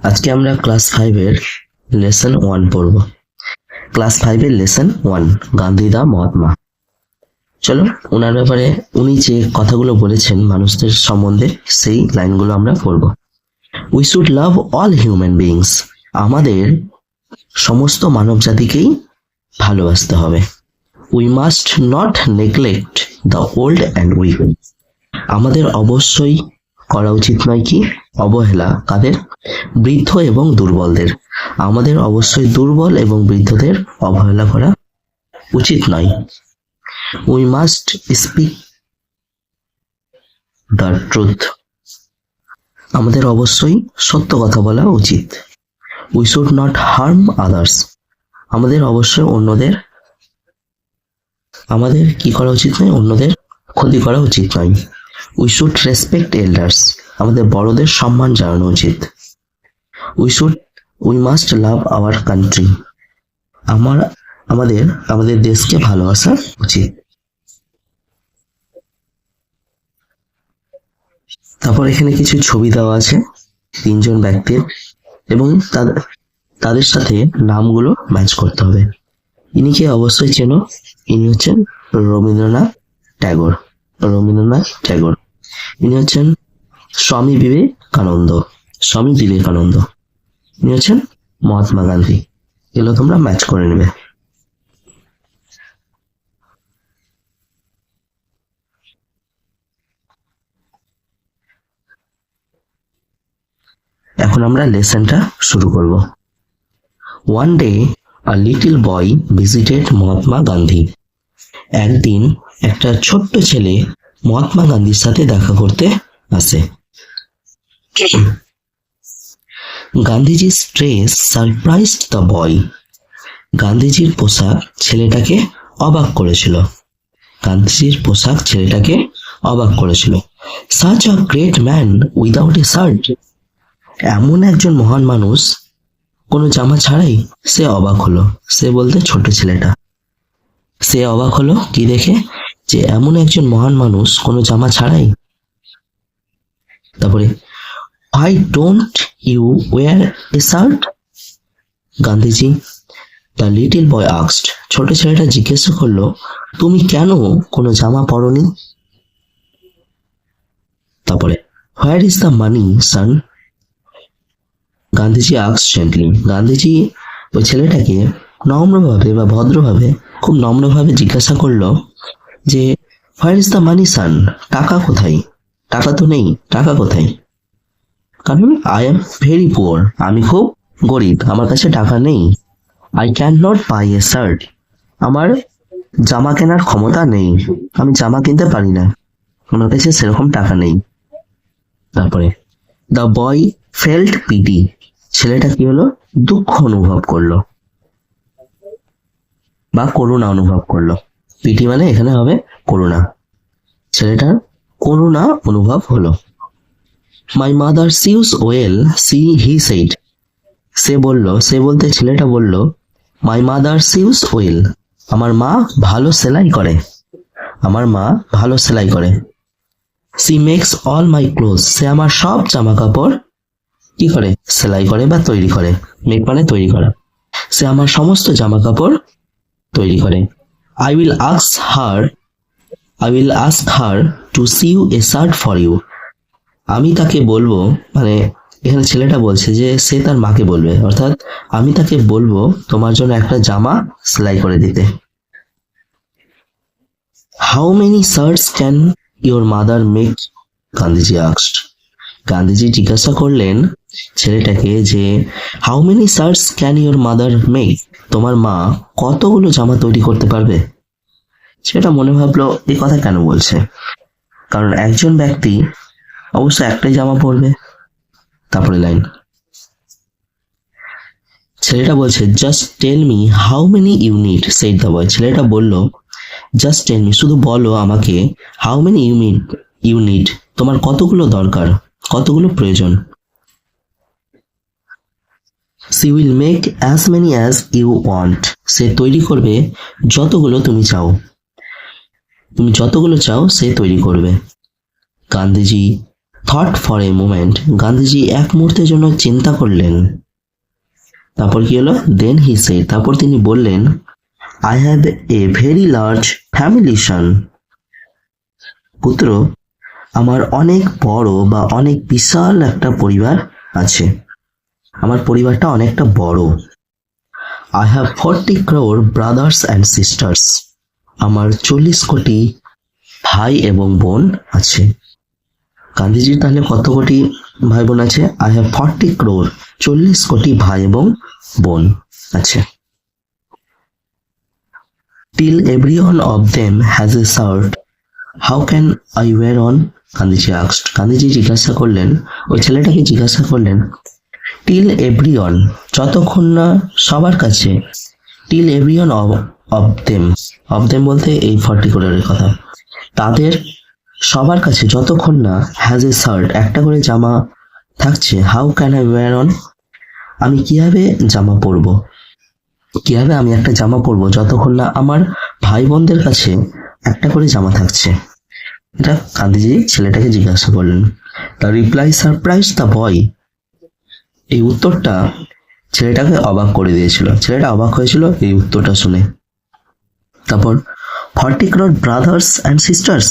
আজকে আমরা ক্লাস 5-এর লেসন 1 পড়ব। ক্লাস 5-এর লেসন 1, গান্ধীদা মহাত্মা। চলো ওনার ব্যাপারে উনি যে কথাগুলো বলেছেন মানুষদের সম্বন্ধে সেই লাইনগুলো আমরা পড়ব। We should love all human beings, আমাদের সমস্ত মানব জাতিকেই ভালোবাসতে হবে। We must not neglect the old and weak, আমাদের অবশ্যই করা উচিত নয় কি অবহেলা কাদের? বৃদ্ধ এবং দুর্বলদের। আমাদের অবশ্যই দুর্বল এবং বৃদ্ধদের অবহেলা করা উচিত নয়। We must speak the truth, আমাদের অবশ্যই সত্য কথা বলা উচিত। We should not harm others, আমাদের অবশ্যই আমাদের কি করা উচিত নয়? অন্যদের ক্ষতি করা উচিত নয়। উই শুড রেসপেক্ট এল্ডার্স, আমাদের বড়দের সম্মান জানানো উচিত। We must love our country, আমাদের দেশকে ভালোবাসা উচিত। তারপর এখানে কিছু ছবি দেওয়া আছে 3 জন ব্যক্তির, এবং তাদের সাথে নামগুলো ম্যাচ করতে হবে। ইনিকে অবশ্যই চেনো, ইনি হচ্ছেন রবীন্দ্রনাথ ট্যাগর। ইনি হচ্ছেন স্বামী বিবেকানন্দ। ইনি হচ্ছেন মহাত্মা গান্ধী। এগুলো তোমরা ম্যাচ করে নেবে। এখন আমরা লেসনটা শুরু করব। One day a little boy visited Mahatma Gandhi, একদিন একটা ছোট্ট ছেলে মহাত্মা গান্ধীর সাথে দেখা করতে আসে। গান্ধীজির ড্রেস সারপ্রাইজড দ্য বয়, গান্ধীজির পোশাক ছেলেটাকে অবাক করেছিল। Such a great man without a shirt, এমন একজন মহান মানুষ কোনো জামা ছাড়াই। সে অবাক হলো, সে বলতে ছোট ছেলেটা, সে অবাক হলো কি দেখে? যে এমন একজন মহান মানুষ কোনো জামা ছাড়াই। তারপরে why don't you wear a shirt? Gandhiji, the little boy asked, ছোট ছেলেটা জিজ্ঞাসা করলো, তুমি কেন কোনো জামা পরনি? তারপরে where is the money, son? Gandhiji asked gently, Gandhiji ওই ছেলেটাকে নম্রভাবে বা ভদ্রভাবে, খুব নম্রভাবে জিজ্ঞাসা করলো যে where is the money, son? টাকা কোথায়? টাকা তো নেই, টাকা কোথায়? কারণ আই এম ভেরি পুয়ার, আমি খুব গরিব, আমার কাছে টাকা নেই। I can not buy a shirt, আমার জামা কেনার ক্ষমতা নেই, আমি জামা কিনতে পারি না, আমার কাছে সেরকম টাকা নেই। তারপরে দ্য বয় ফেল্ট পিটি, ছেলেটা কি হলো? দুঃখ অনুভব করলো বা করুণা অনুভব করলো। পিটি মানে এখানে হবে করুণা, ছেলেটার করুণা অনুভব হলো। My mother sews well, he said, সে বলতে ছেলেটা বলল, মাই মাদার সিউস ওয়েল, আমার মা ভালো সেলাই করে। She makes all my clothes, সে আমার সব জামা কাপড় কি করে? সেলাই করে বা তৈরি করে। মেক মানে তৈরি করা। সে আমার সমস্ত জামা কাপড় তৈরি করে। I will ask her to sew a shirt for you, আমি তাকে বলবো, মানে এখানে ছেলেটা বলছে যে সে তার মাকে বলবে, অর্থাৎ আমি তাকে বলবো তোমার জন্য একটা জামা সেলাই করে দিতে। How many shirts can your mother make, Gandhiji asked, Gandhiji জিজ্ঞাসা করলেন ছেলেটাকে যে how many shirts can your mother make, তোমার মা কতগুলো জামা তৈরি করতে পারবে? সেটা মনে ভাবলো এই কথা কেন বলছে, কারণ একজন ব্যক্তি অবশ্য একটাই জামা পরবে। তারপরে লাইন, ছেলেটা বলছে just tell me how many you need, said the boy, ছেলেটা বলল জাস্ট টেল মি, শুধু বলো আমাকে, হাউ মেনি ইউ নিড, তোমার কতগুলো দরকার, কতগুলো প্রয়োজন। She will make as many as you want, সে তৈরি করবে যতগুলো তুমি চাও, সে তৈরি করবে। Gandhiji thought for a moment, Gandhiji এক মুহূর্তের জন্য চিন্তা করলেন। তারপর কি হলো? দেন হি সেড, তারপর তিনি বললেন, I have a very large family son. পুত্র, আমার অনেক বড় বা অনেক বিশাল একটা পরিবার আছে। আমার পরিবারটা অনেকটা বড়। I have 40 crore brothers and sisters. আমার 40 কোটি ভাই এবং বোন আছে। গান্ধীজির তাহলে কত কোটি ভাই বোন আছে? আই হ্যাভ 40 crore, 40 কোটি ভাই এবং বোন আছে। Till every one of them has a shirt, how can I wear on? Gandhiji asked, Gandhiji জিজ্ঞাসা করলেন, ওই ছেলেটাকে জিজ্ঞাসা করলেন, টিল এভরিওয়ান, যতক্ষণ না সবার কাছে, টিল এভরিওয়ান অফ দেম বলতে এই 40 crore কথা, তাদের সবার কাছে যতক্ষণ না হ্যাজ এ শার্ট, একটা করে জামা থাকছে, how can I wear on, আমি কিভাবে জামা পরবো, কিভাবে আমি একটা জামা পরবো যতক্ষণ না আমার ভাই বোনদের কাছে একটা করে জামা থাকছে। এটা গান্ধীজি ছেলেটাকে জিজ্ঞাসা করলেন। The reply surprise the boy, এই উত্তরটা ছেলেটাকে অবাক করে দিয়েছিল। ছেলেটা অবাক হয়েছিল এই উত্তরটা শুনে। তারপর 40 crore ব্রাদার্স অ্যান্ড সিস্টার্স,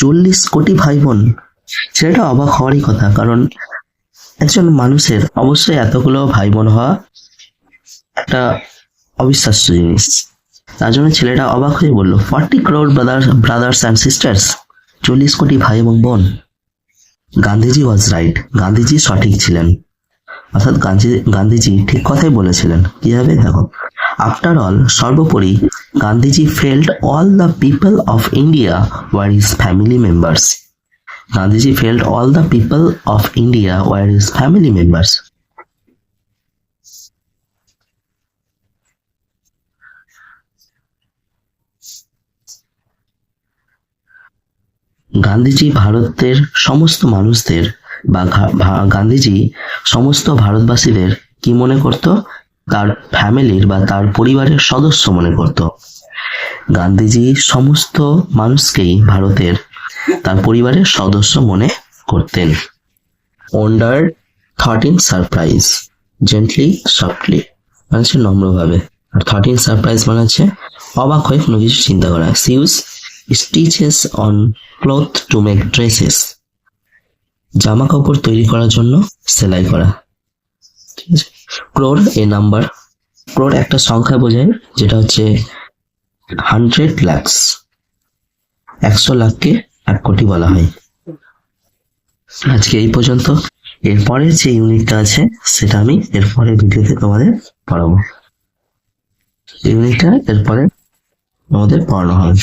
40 কোটি ভাই বোন। ছেলেটা অবাক হওয়ারই কথা, কারণ একজন মানুষের অবশ্যই এতগুলো ভাই বোন হওয়া একটা অবিশ্বাস্য জিনিস। তার জন্য ছেলেটা অবাক হয়ে বলল, 40 crore ব্রাদার্স অ্যান্ড সিস্টার্স, 40 কোটি ভাই এবং বোন। গান্ধীজি ওয়াজ রাইট, গান্ধীজি সঠিক ছিলেন। অর্থাৎ গান্ধীজি ঠিক কথাই বলেছিলেন। কিভাবে? দেখো, আফটার অল, সর্বোপরি, Gandhiji felt all the people of India were his family members. Gandhiji felt all the people of India were his family members. Gandhiji ভারতের সমস্ত মানুষদের বা গান্ধীজি সমস্ত ভারতবাসীদের কি মনে করত? তার ফ্যামিলির বা তার পরিবারের সদস্য মনে করত। গান্ধীজি সমস্ত মানুষকেই ভারতের তার পরিবারের সদস্য মনে করতেন। Wonder thought in surprise, gently softly মানে হচ্ছে নম্রভাবে, আর থট ইন সারপ্রাইজ মানে হচ্ছে অবাক হয়ে কোনো কিছু চিন্তা করা। Sews stitches on cloth to make dresses, জামা কাপড় তৈরি করার জন্য সেলাই করা। ঠিক আছে। ক্রোর এ নাম্বার, ক্রোর একটা সংখ্যা বোঝায়, যেটা হচ্ছে 100 lakhs, 100 লাখকে 1 কোটি বলা হয়। আজকে এই পর্যন্ত। এরপরের যে ইউনিটটা আছে সেটা আমি এরপরে ভিডিওতে তোমাদের পড়াবো। ইউনিটটা এরপরে আমাদের পড়ানো হবে।